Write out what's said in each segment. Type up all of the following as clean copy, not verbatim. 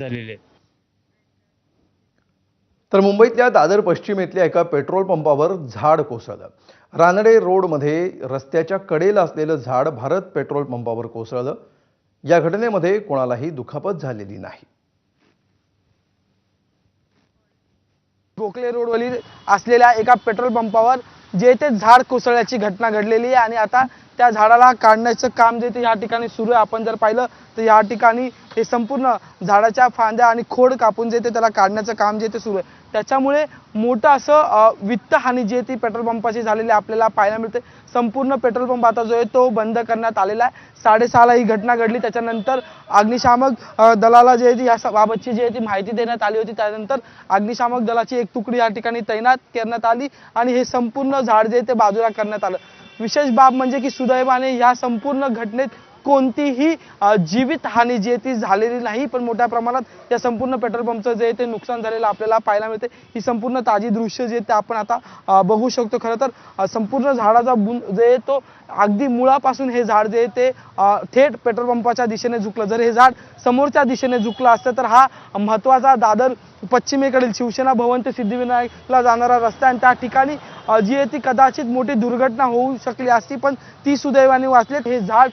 झालेले आहेत. तर मुंबईतल्या दादर पश्चिम येथल्या एका पेट्रोल पंपावर झाड कोसळलं. रानडे रोडमध्ये रस्त्याच्या कडेला असलेलं झाड भारत पेट्रोल पंपावर कोसळलं. या घटनेमध्ये कोणालाही दुखापत झालेली नाही. गोखले रोडवरील असलेल्या एका पेट्रोल पंपावर जे ते झाड कोसळल्याची घटना घडलेली आहे आणि आता त्या झाडाला काढण्याचं काम जे ते या ठिकाणी सुरू आहे. आपण जर पाहिलं तर या ठिकाणी हे संपूर्ण झाडाच्या फांद्या आणि खोड कापून जे ते त्याला काढण्याचं काम जे ते सुरू आहे. त्याच्यामुळे मोठं असं वित्तहानी जी ती पेट्रोल पंपाची झालेली आपल्याला पाहायला मिळते. संपूर्ण पेट्रोल पंप आता जो आहे तो बंद करण्यात आलेला आहे. 6:30ला ही घटना घडली. त्याच्यानंतर अग्निशामक दलाला जे ती या बाबतची जी ती माहिती देण्यात आली होती. त्यानंतर अग्निशामक दलाची एक तुकडी या ठिकाणी तैनात करण्यात आली आणि हे संपूर्ण झाड जे ते बाजूला करण्यात आलं. विशेष बाब म्हणजे की सुदैवाने या संपूर्ण घटनेत कोणतीही जीवित हानी जी ती झालेली नाही, पण मोठ्या प्रमाणात या संपूर्ण पेट्रोल पंपचं जे ते नुकसान झालेलं आपल्याला पाहायला मिळते. ही संपूर्ण ताजी दृश्य जे ते आपण आता बघू शकतो. खरं तर संपूर्ण झाडाचा जे तो अगदी मुळापासून हे झाड जे ते थेट पेट्रोल पंपाच्या दिशेने झुकलं. जर हे झाड समोरच्या दिशेने झुकलं असतं तर हा महत्त्वाचा दादर पश्चिमेकडील शिवसेना भवन ते सिद्धिविनायकला जाणारा रस्ता आणि त्या ठिकाणी जी आहे ती कदाचित मोठी दुर्घटना होऊ शकली असती, पण ती सुदैवाने वाचली. हे झाड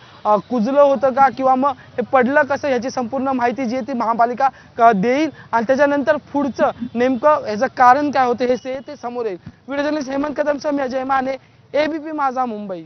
कुजलं होतं का किंवा मग हे पडलं कसं याची संपूर्ण माहिती जी आहे ती महापालिका देईल आणि त्याच्यानंतर पुढचं नेमकं याचं कारण काय होतं हे ते समोर येईल. व्हिडिओ जर्नलिस्ट हेमंत कदमसह मी अजय माने, ABP माझा मुंबई.